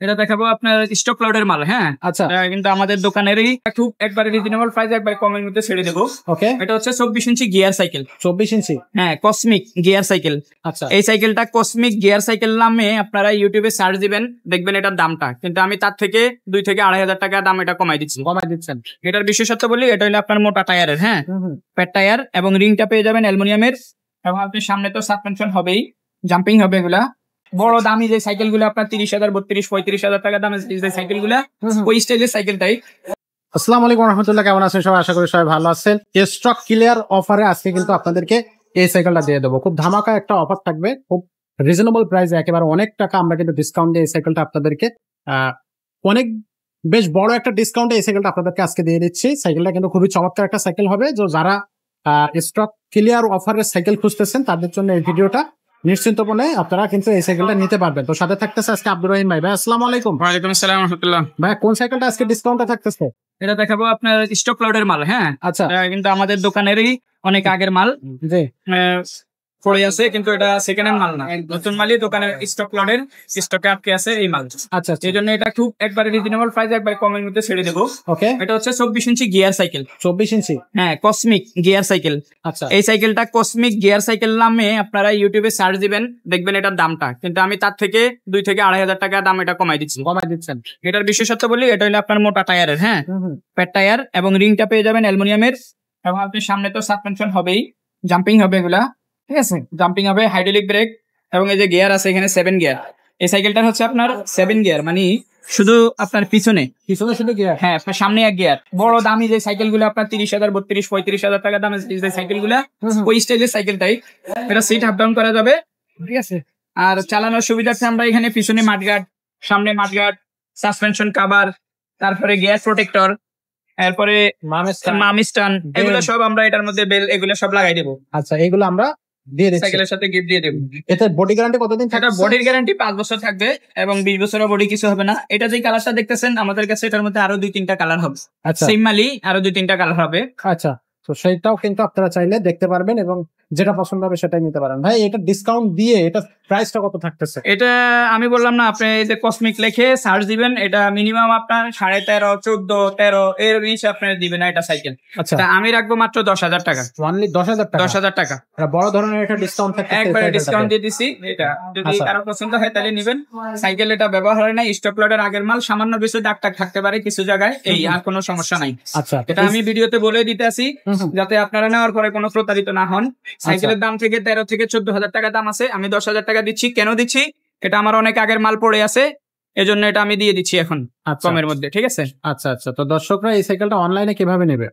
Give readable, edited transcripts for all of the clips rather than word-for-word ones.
এটা দেখাবো আপনার স্টক ক্লাউডের মাল। হ্যাঁ, আচ্ছা, এটা কিন্তু আমাদের দোকানেরই খুব একবারে রিজনেবল প্রাইসে একবার কমের মধ্যে ছেড়ে দেবো। ওকে, এটা হচ্ছে 24 ইঞ্চি গিয়ার সাইকেল। 24 ইঞ্চি, হ্যাঁ, কসমিক গিয়ার সাইকেল। আচ্ছা, এই সাইকেলটা কসমিক গিয়ার সাইকেল নামে আপনারা ইউটিউবে সার্চ দিবেন, দেখবেন এটার দামটা, কিন্তু আমি তার থেকে 2 থেকে 2,500 টাকা দাম এটা কমাই দিচ্ছি। কমাই দিচ্ছেন। এটার বিশেষত্ব বলি, এটা হলো আপনার মোটা টায়ারের, হ্যাঁ, প্যাড টায়ার, এবং রিংটা পেয়ে যাবেন অ্যালুমিনিয়ামের, এবং আপনি সামনে তো সাসপেনশন হবেই, জাম্পিং হবে। এগুলা বড় দামি যে সাইকেল গুলো আপনার 30,000, 32,000, 35,000 টাকা দামের যে সাইকেল গুলা, ওই স্টাইলের সাইকেলটাই। আসসালামু আলাইকুম রহমতুল্লাহ, কেমন আছেন সবাই? আশা করি সবাই ভালো আছেন। স্টক ক্লিয়ার অফারে আজকে কিন্তু আপনাদেরকে এই সাইকেলটা দিয়ে দেবো। খুব ধামাকা একটা অফার থাকবে, খুব রিজনেবল প্রাইসে, একেবারে অনেক টাকা আমরা কিন্তু ডিসকাউন্ট দিয়ে এই সাইকেলটা আপনাদেরকে অনেক বেশ বড় একটা ডিসকাউন্টে এই সাইকেলটা আপনাদেরকে আজকে দিয়ে দিচ্ছি। সাইকেলটা কিন্তু খুবই চমৎকার একটা সাইকেল হবে। তো যারা স্টক ক্লিয়ার অফারের সাইকেল খুঁজতেছেন তাদের জন্য এই ভিডিওটা নিশ্চিন্তপণে আপনারা কিন্তু এই সাইকেলটা নিতে পারবেন। তো সাথে থাকতেছে আজকে আব্দুর রহিম ভাই। ভাই আসসালামু আলাইকুম। ওয়ালাইকুম আসসালাম রাহমাতুল্লাহ। ভাই কোন সাইকেলটা আজকে ডিসকাউন্টে থাকতেছে? এটা দেখাবো আপনার স্টক ক্লাউডের মাল। হ্যাঁ, আচ্ছা, এটা কিন্তু আমাদের দোকানেরই অনেক আগের মাল জি, পড়ে আছে, কিন্তু এটা সেকেন্ড হ্যান্ড মাল না, নতুন মালই দোকানের স্টক ক্লাউডের স্টকে আটকে আছে এই মাল। আচ্ছা, এই জন্য এটা খুব একবারে রিজনেবল প্রাইসে একবার কমের মধ্যে ছেড়ে দেবো। ওকে, এটা হচ্ছে 24 ইঞ্চি গিয়ার সাইকেল। 24 ইঞ্চি, হ্যাঁ, কসমিক গিয়ার সাইকেল। আচ্ছা, এই সাইকেলটা কসমিক গিয়ার সাইকেল নামে আপনারা ইউটিউবে সার্চ দিবেন, দেখবেন এটার দামটা, কিন্তু আমি তার থেকে 2 থেকে 2,500 টাকা দাম এটা কমাই দিচ্ছি। কমাই দিচ্ছেন। এটার বিশেষত্ব বলি, এটা হলো আপনার মোটা টায়ারের, হ্যাঁ, প্যাড টায়ার, এবং রিংটা পেয়ে যাবেন অ্যালুমিনিয়ামের, এবং আপনি সামনে তো সাসপেনশন হবেই, জাম্পিং হবে এগুলা, ঠিক আছে, জাম্পিং হবে, হাইড্রোলিক ব্রেক, এবং এই যে গিয়ার আছে এখানে 7 গিয়ার। এই সাইকেলটা হচ্ছে আপনার 7 গিয়ার, মানে শুধু আপনার পিছনে শুধু গিয়ার, হ্যাঁ, আপনার সামনে 1 গিয়ার। বড় দামি যে সাইকেল গুলো আপনার 30,000, 32,000, 35,000 টাকা দামের যে সাইকেল গুলা, ওই স্টাইলের সাইকেলটাই। এটা সিট আপ ডাউন করা যাবে, ঠিক আছে। আর চালানোর সুবিধার্থে আমরা এখানে পিছনে মাডগার্ড, সামনে মাডগার্ড, সাসপেনশন কভার, তারপরে গিয়ার প্রোটেক্টর, এরপরে মামিস্টান, এগুলো সব আমরা এটার মধ্যে বেল এগুলো সব লাগাই দেবো। আচ্ছা, এগুলো আমরা দিয়ে দিচ্ছি, সাইকেলের সাথে গিফট দিয়ে দেবো। এতে বডি গ্যারান্টি কতদিন থাকে? এটা বডির গ্যারান্টি 5 বছর থাকবে, এবং 20 বছরের বডি কিছু হবে না। এটা যে কালারটা দেখতেছেন আমাদের কাছে, এটার মধ্যে আরো 2-3টা কালার হবে। আচ্ছা, সেম মালই আরো 2-3টা কালার হবে। আচ্ছা, তো সেইটাও কিন্তু আপনারা চাইলে দেখতে পারবেন এবং যেটা পছন্দ হবে সেটাই নিতে পারেন। ভাই এটা ডিসকাউন্ট দিয়ে এটা প্রাইসটা কত থাকতেছে? এটা আমি বললাম না, আপনি এই যে কসমিক লিখে সার্চ দিবেন, এটা মিনিমাম আপনার 13.5, 14, 13 এর নিচে আপনি দিবেন না এটা সাইকেল। আচ্ছা, আমি রাখবো মাত্র 10,000 টাকা। অনলি 10,000 টাকা? 10,000 টাকা বড় ধরনের একটা ডিসকাউন্ট থাকছে, একবারে ডিসকাউন্ট দিয়ে দিছি। এটা যদি কারো পছন্দ হয় তাহলে নিবেন। সাইকেল এটা ব্যবহার হয় না, স্টক লটের আগের মাল, সামান্য কিছু দাগ টাগ থাকতে পারে কিছু জায়গায়, এই আর কোনো সমস্যা নাই। আচ্ছা, এটা আমি ভিডিওতে বলে দিতে আসি যাতে আপনারা নেওয়ার পরে কোনো প্রতারিত না হন। সাইকেলের দাম থেকে 13 থেকে 14,000 টাকা দাম আছে, আমি 10,000 টাকা দিচ্ছি। কেন দিচ্ছি? এটা আমার অনেক আগের মাল পড়ে আছে, এজন্য এটা আমি দিয়ে দিচ্ছি এখন কমের মধ্যে, ঠিক আছে। আচ্ছা, আচ্ছা, তো দর্শকরা এই সাইকেলটা অনলাইনে কিভাবে নেবে?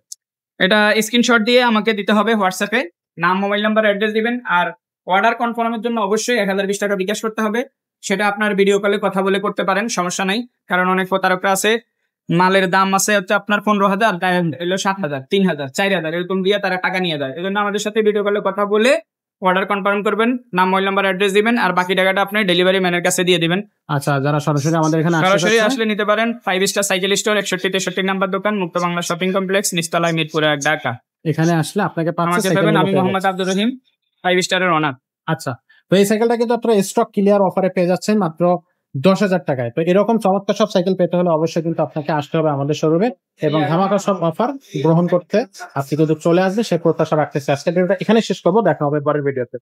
এটা স্ক্রিনশট দিয়ে আমাকে দিতে হবে হোয়াটসঅ্যাপে, নাম, মোবাইল নাম্বার, অ্যাড্রেস দিবেন। আর অর্ডার কনফার্মের জন্য অবশ্যই 1020 টাকা বিকাশ করতে হবে। সেটা আপনার ভিডিও কলে কথা বলে করতে পারেন, সমস্যা নাই। কারণ অনেক প্রতারকরা আছে, মালের দাম আছে হচ্ছে আপনার 15,000, 7,000, 3,000, 4,000 এরকম দিয়ে তারা টাকা নিয়ে যায়। এজন্য আমাদের সাথে ভিডিও কলে কথা বলে অর্ডার কনফার্ম করবেন, নাম, মোবাইল নাম্বার, অ্যাড্রেস দিবেন, আর বাকি টাকাটা আপনি ডেলিভারি ম্যানের কাছে দিয়ে দিবেন। আচ্ছা, যারা সরাসরি আমাদের এখানে সরাসরি আসলে নিতে পারেন। 5 স্টার সাইকেল স্টোর, 61-63 নাম্বার দোকান, মুক্ত বাংলা শপিং কমপ্লেক্স, নিচতলায়, মিরপুর 1, ঢাকা। এখানে আসলে আপনাকে আমাকে পাবেন, আমি মোহাম্মদ আব্দুর রহিম, 5 স্টারের ওনার। আচ্ছা, তো এই সাইকেলটা কিন্তু আপনারা স্টক ক্লিয়ার অফারে পেয়ে যাচ্ছেন মাত্র 10,000 টাকায়। তো এরকম চমৎকার সব সাইকেল পেতে হলে অবশ্যই কিন্তু আপনাকে আসতে হবে আমাদের শোরুমে, এবং ধামাকা সব অফার গ্রহণ করতে আপনি কিন্তু চলে আসবে সে প্রত্যাশা রাখতেছে। আজকের ভিডিওটা এখানে শেষ করবো, দেখা হবে পরের ভিডিওতে।